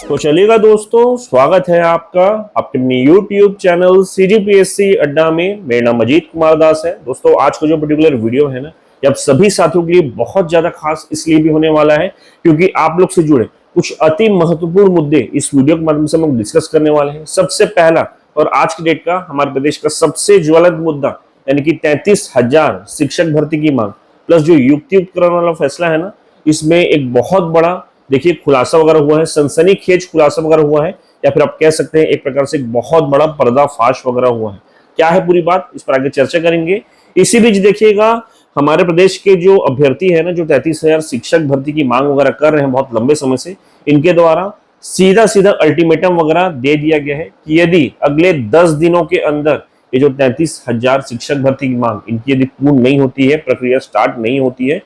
तो चलिएगा दोस्तों, स्वागत है आपका आपके अपने YouTube चैनल CGPSC अड्डा में। मेरा नाम अजीत कुमार दास है। दोस्तों, आज का जो पर्टिकुलर वीडियो है ना, ये आप सभी साथियों के लिए बहुत ज्यादा खास इसलिए भी होने वाला है क्योंकि आप लोग से जुड़े कुछ अति महत्वपूर्ण मुद्दे इस वीडियो के माध्यम से हम लोग डिस्कस करने वाले हैं। सबसे पहला और आज की डेट का हमारे प्रदेश का सबसे ज्वलंत मुद्दा यानी कि 33,000 शिक्षक भर्ती की मांग प्लस जो युक्तियुक्तकरण वाला फैसला है ना, इसमें एक बहुत बड़ा देखिए खुलासा वगैरह हुआ है, सनसनीखेज खुलासा वगैरह हुआ है, या फिर आप कह सकते हैं एक प्रकार से एक बहुत बड़ा पर्दाफाश वगैरह हुआ है। क्या है पूरी बात, इस पर आगे चर्चा करेंगे। इसी बीच देखिएगा हमारे प्रदेश के जो अभ्यर्थी है ना, जो 33,000 शिक्षक भर्ती की मांग वगैरह कर रहे हैं बहुत लंबे समय से, इनके द्वारा सीधा सीधा अल्टीमेटम वगैरह दे दिया गया है कि यदि अगले 10 दिनों के अंदर ये जो 33,000 शिक्षक भर्ती की मांग इनकी यदि पूर्ण नहीं होती है, प्रक्रिया स्टार्ट नहीं होती है,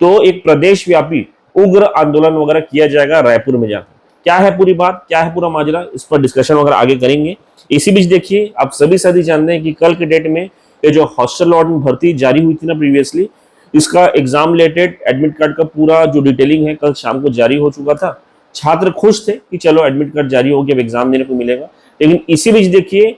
तो एक प्रदेश व्यापी उग्र आंदोलन वगैरह किया जाएगा रायपुर में जाकर। क्या है पूरी बात, क्या है पूरा माजरा, इस पर डिस्कशन वगैरह आगे करेंगे। इसी बीच देखिए, आप सभी साथी जानते हैं कि कल के डेट में ये जो हॉस्टल वार्डन भर्ती जारी हुई थी ना प्रीवियसली, इसका एग्जाम रिलेटेड एडमिट कार्ड का पूरा जो डिटेलिंग है कल शाम को जारी हो चुका था। छात्र खुश थे कि चलो एडमिट कार्ड जारी हो गया, अब एग्जाम देने को मिलेगा। लेकिन इसी बीच देखिए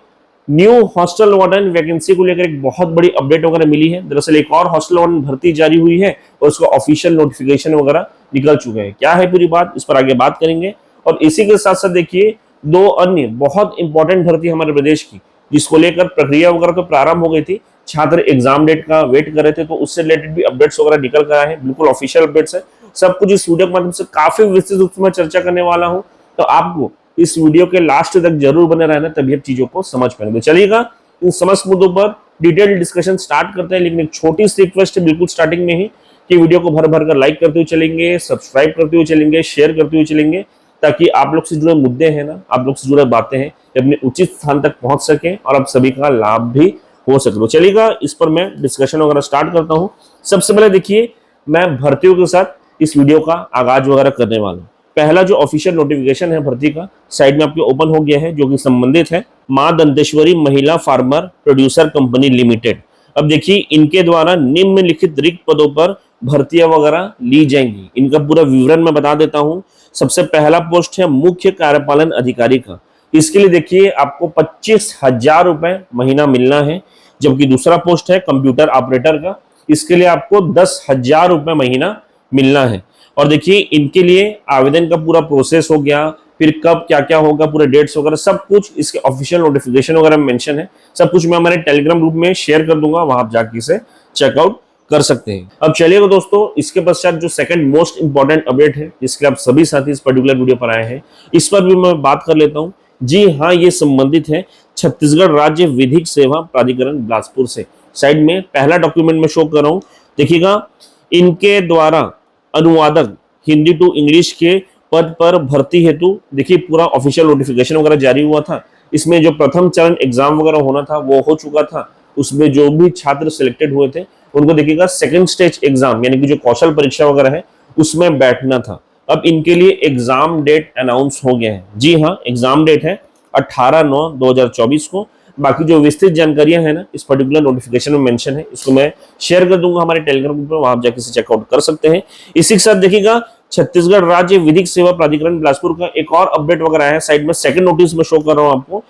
न्यू हॉस्टल वार्डन वैकेंसी को लेकर एक बहुत बड़ी अपडेट वगैरह मिली है। दरअसल एक और हॉस्टल वार्डन भर्ती जारी हुई है और उसका ऑफिशियल नोटिफिकेशन वगैरह निकल चुके हैं। क्या है पूरी बात, इस पर आगे बात करेंगे। और इसी के साथ साथ देखिए दो अन्य बहुत इंपॉर्टेंट भर्ती हमारे प्रदेश की, जिसको लेकर प्रक्रिया वगैरह तो प्रारंभ हो गई थी, छात्र एग्जाम डेट का वेट कर रहे थे, तो उससे रिलेटेड भी अपडेट्स वगैरह निकल कर आए हैं। बिल्कुल ऑफिशियल अपडेट्स है। सब कुछ इस वीडियो के माध्यम से काफी विस्तृत रूप से मैं चर्चा करने वाला हूं, तो आपको इस वीडियो के लास्ट तक जरूर बने रहना, तभी आप चीजों को समझ पाएंगे। चलिएगा इन समस्त मुद्दों पर डिटेल डिस्कशन स्टार्ट करते हैं, लेकिन एक छोटी सी रिक्वेस्ट है बिल्कुल स्टार्टिंग में ही कि वीडियो को भर भर कर लाइक करते हुए चलेंगे, सब्सक्राइब करते हुए चलेंगे, शेयर करते हुए चलेंगे, ताकि आप लोग से जुड़े मुद्दे हैं ना, आप लोग से जुड़े बातें हैं, अपने उचित स्थान तक पहुंच सके और आप सभी का लाभ भी हो सके। तो चलिएगा इस पर मैं डिस्कशन वगैरह स्टार्ट करता हूं। सबसे पहले देखिए, मैं भर्तियों के साथ इस वीडियो का आगाज वगैरह करने वाला हूं। पहला जो ऑफिशियल नोटिफिकेशन है भर्ती का, साइड में आपके ओपन हो गया है, जो कि संबंधित है मां दंतेश्वरी महिला फार्मर प्रोड्यूसर कंपनी लिमिटेड। अब देखिए इनके द्वारा निम्नलिखित रिक्त पदों पर भर्तियां वगैरह ली जाएंगी। इनका पूरा विवरण मैं बता देता हूं। सबसे पहला पोस्ट है मुख्य कार्यपालन अधिकारी का। इसके लिए देखिए आपको 25,000 रुपए महीना मिलना है। जबकि दूसरा पोस्ट है कंप्यूटर ऑपरेटर का, इसके लिए आपको 10,000 रुपए महीना मिलना है। और देखिए इनके लिए आवेदन का पूरा प्रोसेस हो गया, फिर कब क्या क्या होगा, पूरे डेट्स वगैरह सब कुछ इसके ऑफिशियल नोटिफिकेशन वगैरह में मेंशन है। सब कुछ मैं हमारे टेलीग्राम ग्रुप में शेयर कर दूंगा, वहां आप जाके इसे चेकआउट कर सकते हैं। अब चलिएगा दोस्तों, इसके पश्चात जो सेकंड मोस्ट इंपॉर्टेंट अपडेट है, जिसके आप सभी साथी इस पर्टिकुलर वीडियो पर आए हैं, इस पर भी मैं बात कर लेता हूं। जी हाँ, ये संबंधित है छत्तीसगढ़ राज्य विधिक सेवा प्राधिकरण बिलासपुर से। साइड में पहला डॉक्यूमेंट में शो कर रहा हूं, देखिएगा इनके द्वारा अनुवादक हिंदी टू इंग्लिश के पद पर भर्ती हेतु देखिए पूरा ऑफिशियल नोटिफिकेशन वगैरह जारी हुआ था। इसमें जो प्रथम चरण एग्जाम वगैरह होना था वो हो चुका था। उसमें जो भी छात्र सिलेक्टेड हुए थे उनको देखिएगा सेकंड स्टेज एग्जाम यानी कि जो कौशल परीक्षा वगैरह है उसमें बैठना था। अब इनके लिए एग्जाम डेट अनाउंस हो गया है। जी हाँ, एग्जाम डेट है 18/9/2024 को। बाकी जो विस्तृत जानकारियां है ना, इस पर्टिकुलर नोटिफिकेशन में मेंशन है, इसको मैं शेयर कर दूंगा हमारे टेलीग्राम ग्रुप में, वहां आप जाके इसे चेकआउट कर सकते हैं। इसी के साथ देखिएगा छत्तीसगढ़ राज्य विधिक सेवा प्राधिकरण बिलासपुर का एक और अपडेट वगैरह है। साइड में सेकंड नोटिस में शो कर रहा हूं आपको।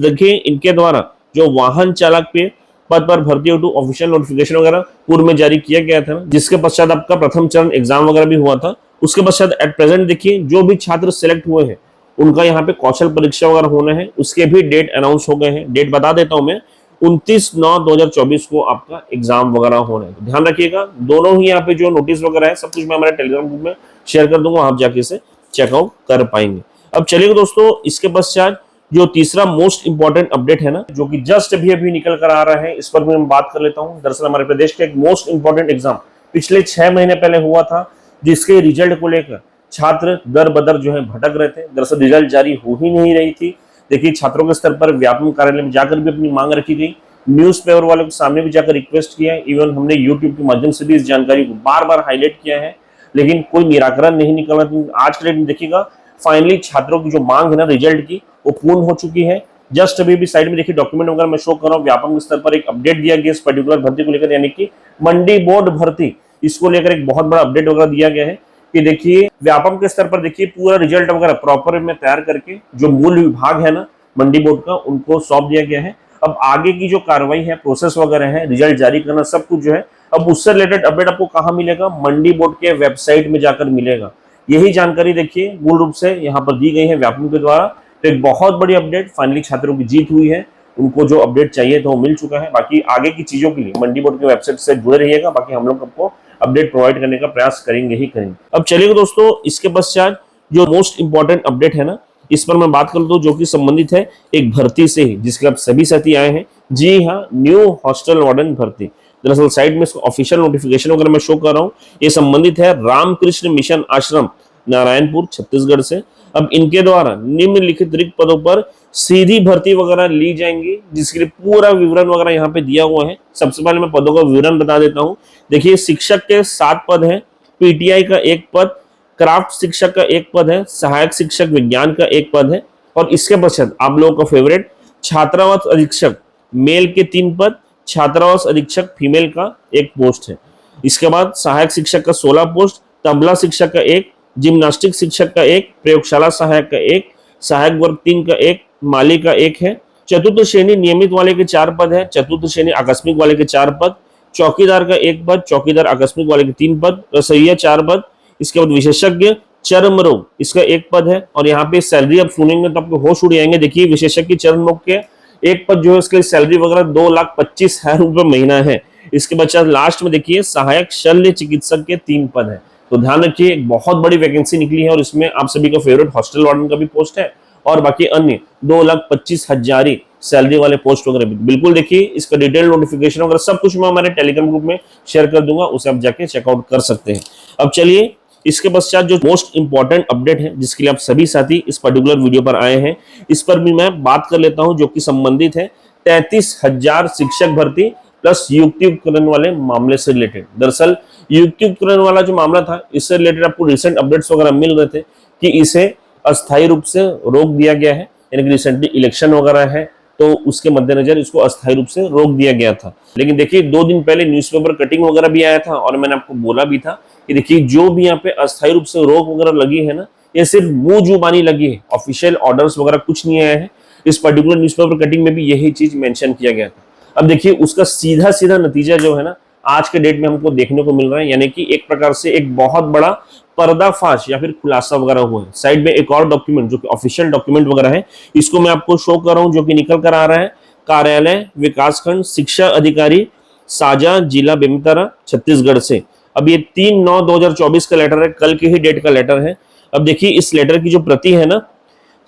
देखिए इनके द्वारा जो वाहन चालक पे पद पर भर्ती हेतु ऑफिशियल नोटिफिकेशन वगैरह पूर्व में जारी किया गया था, जिसके पश्चात आपका प्रथम चरण एग्जाम वगैरह भी हुआ था। उसके पश्चात एट प्रेजेंट देखिए जो भी छात्र सिलेक्ट हुए हैं उनका यहाँ पे कौशल परीक्षा वगैरह होना है, उसके भी डेट अनाउंस हो गए हैं। डेट बता देता हूं मैं, 29/9/2024 को आपका एग्जाम वगैरह होना है। ध्यान रखिएगा, दोनों ही यहाँ पे जो नोटिस वगैरह है सब कुछ मैं हमारे टेलीग्राम ग्रुप में शेयर कर दूंगा, आप जाके इसे चेकआउट कर पाएंगे। अब चलिए दोस्तों, इसके पश्चात जो तीसरा मोस्ट इंपॉर्टेंट अपडेट है ना, जो कि जस्ट अभी अभी निकल कर आ रहा है, इस पर भी मैं बात कर लेता हूँ। दरअसल हमारे प्रदेश का एक मोस्ट इंपॉर्टेंट एग्जाम पिछले 6 महीने पहले हुआ था, जिसके रिजल्ट को लेकर छात्र दर बदर जो है भटक रहे थे। दरअसल रिजल्ट जारी हो ही नहीं रही थी। देखिए छात्रों के स्तर पर व्यापम कार्यालय में जाकर भी अपनी मांग रखी गई, न्यूज़पेपर वालों के सामने भी जाकर रिक्वेस्ट किया है, इवन हमने यूट्यूब के माध्यम से भी इस जानकारी को बार बार हाईलाइट किया है, लेकिन कोई निराकरण नहीं निकला। आज के डेट में देखिएगा फाइनली छात्रों की जो मांग है ना रिजल्ट की, वो पूर्ण हो चुकी है। जस्ट अभी भी साइड में देखिए डॉक्यूमेंट वगैरह मैं शो कर रहा हूँ, व्यापक स्तर पर एक अपडेट दिया गया इस पर्टिकुलर भर्ती को लेकर, यानी कि मंडी बोर्ड भर्ती इसको लेकर एक बहुत बड़ा अपडेट वगैरह दिया गया है कि देखिए व्यापम के स्तर पर देखिए पूरा रिजल्ट वगैरह प्रॉपर में तैयार करके जो मूल विभाग है ना मंडी बोर्ड का उनको सौंप दिया गया है। अब आगे की जो कार्रवाई है, प्रोसेस वगैरह है, रिजल्ट जारी करना, सब कुछ जो है अब उससे रिलेटेड अपडेट आपको कहाँ मिलेगा, मंडी बोर्ड के वेबसाइट में जाकर मिलेगा। यही जानकारी देखिए मूल रूप से यहाँ पर दी गई है व्यापम के द्वारा। तो एक बहुत बड़ी अपडेट, फाइनली छात्रों की जीत हुई है, उनको जो अपडेट चाहिए था वो मिल चुका है। बाकी आगे की चीजों के लिए मंडी बोर्ड के वेबसाइट से जुड़े रहिएगा, बाकी हम लोग आपको अपडेट प्रोवाइड करने का प्रयास करेंगे ही करेंगे। अब चलिए दोस्तों, इसके पश्चात जो मोस्ट इंपॉर्टेंट अपडेट है ना, इस पर मैं बात कर लूँ, जो कि संबंधित है एक भर्ती से ही, जिसके आप सभी साथी आए हैं। जी हाँ, न्यू हॉस्टल वार्डन भर्ती। दरअसल साइड में इसको ऑफिशियल नोटिफिकेशन वगैरह मैं शो कर रहा हूँ। ये संबंधित है रामकृष्ण मिशन आश्रम नारायणपुर छत्तीसगढ़ से। अब इनके द्वारा निम्नलिखित रिक्त पदों पर सीधी भर्ती वगैरह ली जाएंगी, जिसके लिए पूरा विवरण वगैरह यहाँ पे दिया हुआ है। सबसे पहले मैं पदों का विवरण बता देता हूँ। देखिए, शिक्षक के 7 पद हैं, पीटीआई का 1 पद, क्राफ्ट शिक्षक का 1 पद है, सहायक शिक्षक विज्ञान का 1 पद है, और इसके पश्चात आप लोगों का फेवरेट छात्रावास अधीक्षक मेल के 3 पद, छात्रावास अधीक्षक फीमेल का 1 पोस्ट है। इसके बाद सहायक शिक्षक का 16 पोस्ट, तबला शिक्षक का 1, जिम्नास्टिक शिक्षक का 1, प्रयोगशाला सहायक का 1, सहायक वर्ग 3 का 1, माली का 1 है। चतुर्थ श्रेणी नियमित वाले के 4 पद है, चतुर्थ श्रेणी आकस्मिक वाले के 4 पद, चौकीदार का 1 पद, चौकीदार आकस्मिक वाले के 3 पद, रसोइया 4 पद। इसके बाद विशेषज्ञ चर्म रोग, इसका 1 पद है, और यहाँ पे सैलरी आप सुनेंगे तो आपको होश उड़ जाएंगे। देखिए, विशेषज्ञ चर्म रोग के 1 पद जो है उसकी सैलरी वगैरह 2,25,000 रुपए महीना है। इसके बाद लास्ट में देखिए सहायक शल्य चिकित्सक के 3 पद है। तो ध्यान रखिए, एक बहुत बड़ी वैकेंसी निकली है, और इसमें आप सभी का फेवरेट हॉस्टल वार्डन का भी पोस्ट है, और बाकी अन्य 2,25,000 सैलरी वाले पोस्ट वगैरह भी। बिल्कुल देखिए, इसका डिटेल नोटिफिकेशन वगैरह सब कुछ मैं हमारे टेलीग्राम ग्रुप में शेयर कर दूंगा, उसे आप जाके चेकआउट कर सकते हैं। अब चलिए, इसके पश्चात जो मोस्ट इंपॉर्टेंट अपडेट है, जिसके लिए आप सभी साथी इस पर्टिकुलर वीडियो पर आए हैं, इस पर भी मैं बात कर लेता हूं, जो कि संबंधित है 33,000 शिक्षक भर्ती प्लस युक्ति उपकरण वाले मामले से रिलेटेड। दरअसल युक्ति उपकरण वाला जो मामला था, इससे रिलेटेड आपको रिसेंट अपडेट्स वगैरह मिल रहे थे कि इसे अस्थायी रूप से रोक दिया गया है, यानी कि रिसेंटली इलेक्शन वगैरह है, तो उसके मद्देनजर इसको अस्थायी रूप से रोक दिया गया था। लेकिन देखिए, 2 दिन पहले न्यूज़पेपर कटिंग वगैरह भी आया था, और मैंने आपको बोला भी था कि देखिए, जो भी यहाँ पे अस्थायी रूप से रोक वगैरह लगी है ना, ये सिर्फ मुंह जुबानी लगी है, ऑफिशियल ऑर्डर्स वगैरह कुछ नहीं आया है। इस पर्टिकुलर न्यूज़पेपर कटिंग में भी यही चीज मेंशन किया गया था। अब देखिए, उसका सीधा सीधा नतीजा जो है ना, आज के डेट में हमको देखने को मिल रहा है, यानी कि एक प्रकार से एक बहुत बड़ा पर्दाफाश या फिर खुलासा वगैरह हुआ है। साइड में एक और डॉक्यूमेंट, जो कि ऑफिशियल डॉक्यूमेंट वगैरह है, इसको मैं आपको शो कर रहा हूं, जो कि निकल कर आ रहा है। कार्यालय विकासखंड शिक्षा अधिकारी साजा, जिला बेमेतरा, छत्तीसगढ़ से। अब ये 3/9/2024 का लेटर है, कल की ही डेट का लेटर है। अब देखिए, इस लेटर की जो प्रति है ना,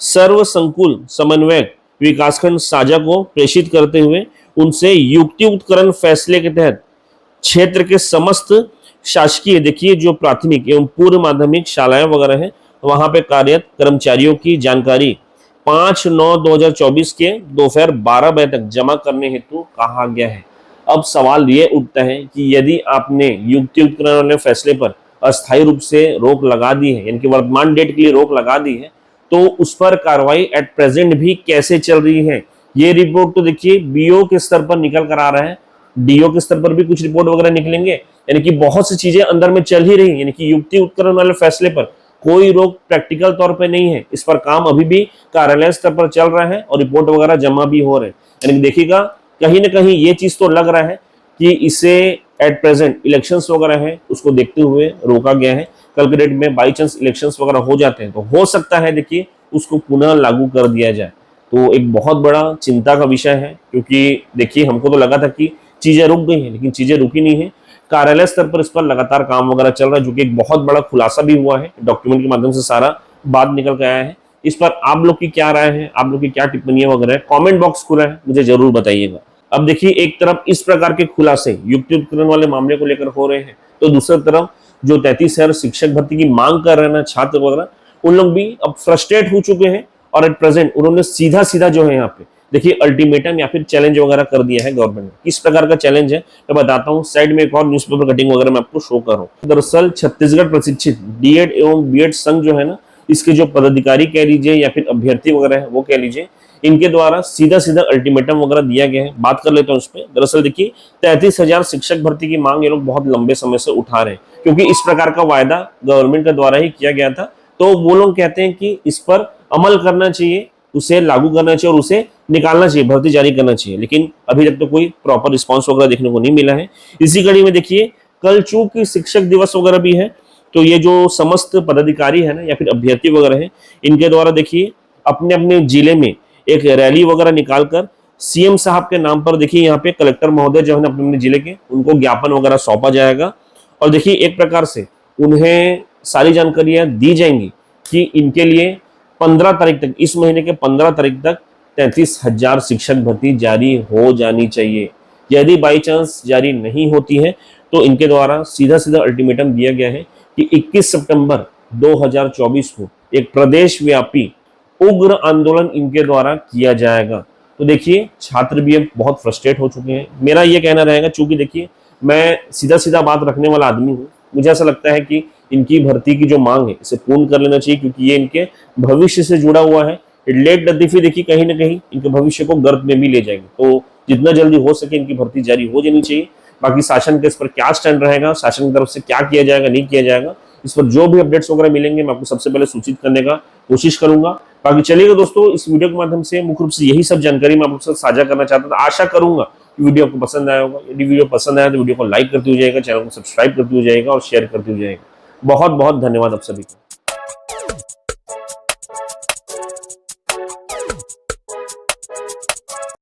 सर्व संकुल समन्वयक विकासखंड साजा को प्रेषित करते हुए उनसे युक्तियुक्तकरण फैसले के तहत क्षेत्र के समस्त शासकीय, देखिए जो प्राथमिक एवं पूर्व माध्यमिक शालाएं वगैरह हैं, वहां पे कार्यरत कर्मचारियों की जानकारी 5/9/2024 के दोपहर 12 बजे तक जमा करने हेतु कहा गया है। अब सवाल ये उठता है कि यदि आपने युक्तियुक्तकरण वाले फैसले पर अस्थायी रूप से रोक लगा दी है, यानी कि वर्तमान डेट के लिए रोक लगा दी है, तो उस पर कार्रवाई एट प्रेजेंट भी कैसे चल रही है। ये रिपोर्ट तो देखिए बीओ के स्तर पर निकल कर आ रहा है, डीओ के स्तर पर भी कुछ रिपोर्ट वगैरह निकलेंगे, यानी कि बहुत सी चीजें अंदर में चल ही रही, यानी कि युक्ति उपकरण वाले फैसले पर कोई रोक प्रैक्टिकल तौर पे नहीं है। इस पर काम अभी भी कार्यालय स्तर पर चल रहा है और रिपोर्ट वगैरह जमा भी हो रहे हैं। यानी कि देखिएगा, कहीं ना कहीं ये चीज तो लग रहा है कि इसे एट प्रेजेंट इलेक्शंस वगैरह है उसको देखते हुए रोका गया है। कल के डेट में बाई चांस इलेक्शंस वगैरह हो जाते हैं तो हो सकता है देखिए उसको पुनः लागू कर दिया जाए। तो एक बहुत बड़ा चिंता का विषय है, क्योंकि देखिए हमको तो लगा था कि चीजें रुक गई हैं, लेकिन चीजें रुकी नहीं है। कार्यालय स्तर पर इस पर लगातार काम वगैरह चल रहा है, जो कि एक बहुत बड़ा खुलासा भी हुआ है, डॉक्यूमेंट के माध्यम से सारा बात निकल के आया है। इस पर आप लोग की क्या राय है, आप लोग की क्या टिप्पणियां वगैरह है, कमेंट बॉक्स खुला है, मुझे जरूर बताइएगा। अब देखिए, एक तरफ इस प्रकार के खुलासे युक्ति उपकरण वाले मामले को लेकर हो रहे हैं, तो दूसरी तरफ जो 33,000 शिक्षक भर्ती की मांग कर रहे हैं छात्र वगैरह, उन लोग भी अब फ्रस्ट्रेट हो चुके हैं और एट प्रेजेंट उन्होंने सीधा सीधा जो है यहाँ पे देखिए अल्टीमेटम या फिर चैलेंज वगैरह कर दिया है गवर्नमेंट ने। किस प्रकार का चैलेंज है मैं बताता हूँ। साइड में एक और न्यूज़पेपर कटिंग वगैरह मैं आपको शो कर रहा हूँ। दरअसल छत्तीसगढ़ प्रशिक्षित डीएड एवं बीएड संघ जो है ना, इसके जो पदाधिकारी कह लीजिए या फिर अभ्यर्थी वगैरह है वो कह लीजिए, इनके द्वारा सीधा सीधा अल्टीमेटम वगैरह दिया गया है। बात कर लेते हैं उस पर। दरअसल देखिए 33,000 शिक्षक भर्ती की मांग ये लोग बहुत लंबे समय से उठा रहे हैं, क्योंकि इस प्रकार का वायदा गवर्नमेंट के द्वारा ही किया गया था। तो वो लोग कहते हैं कि इस पर अमल करना चाहिए, उसे लागू करना चाहिए और उसे निकालना चाहिए, भर्ती जारी करना चाहिए। लेकिन अभी तक तो कोई प्रॉपर रिस्पॉन्स वगैरह देखने को नहीं मिला है। इसी कड़ी में देखिए कल चूंकि शिक्षक दिवस वगैरह भी है, तो ये जो समस्त पदाधिकारी है ना या फिर अभ्यर्थी वगैरह है, इनके द्वारा देखिए अपने अपने जिले में एक रैली वगैरह निकालकर सीएम साहब के नाम पर देखिए यहाँ पे कलेक्टर महोदय जो है ना अपने अपने जिले के, उनको ज्ञापन वगैरह सौंपा जाएगा। और देखिए एक प्रकार से उन्हें सारी जानकारियां दी जाएंगी कि इनके लिए 15 तारीख तक, इस महीने के 15 तारीख तक 33,000 शिक्षक भर्ती जारी हो जानी चाहिए। यदि बाई चांस जारी नहीं होती है तो इनके द्वारा सीधा सीधा अल्टीमेटम दिया गया है कि 21 सितंबर 2024 को एक प्रदेश व्यापी उग्र आंदोलन इनके द्वारा किया जाएगा। तो देखिए छात्र भी अब बहुत फ्रस्ट्रेट हो चुके हैं। मेरा ये कहना रहेगा, चूंकि देखिए मैं सीधा सीधा बात रखने वाला आदमी हूँ, मुझे ऐसा लगता है कि इनकी भर्ती की जो मांग है इसे पूर्ण कर लेना चाहिए, क्योंकि ये इनके भविष्य से जुड़ा हुआ है। लेट लतीफी देखिए कहीं ना कहीं इनके भविष्य को गर्त में भी ले जाएंगे। तो जितना जल्दी हो सके इनकी भर्ती जारी हो जानी चाहिए। बाकी शासन के इस पर क्या स्टैंड रहेगा, शासन की तरफ से क्या किया जाएगा नहीं किया जाएगा, इस पर जो भी अपडेट्स वगैरह मिलेंगे मैं आपको सबसे पहले सूचित करने का कोशिश करूंगा। बाकी चलिएगा दोस्तों, इस वीडियो के माध्यम से मुख्य रूप से यही सब जानकारी मैं आपके साथ साझा करना चाहता था। आशा करूंगा कि वीडियो आपको पसंद आया होगा। यदि वीडियो पसंद आया तो वीडियो को लाइक करते हुए जाएगा, चैनल को सब्सक्राइब करते हुए जाएगा और शेयर करते हुए जाएगा। बहुत बहुत धन्यवाद आप सभी का।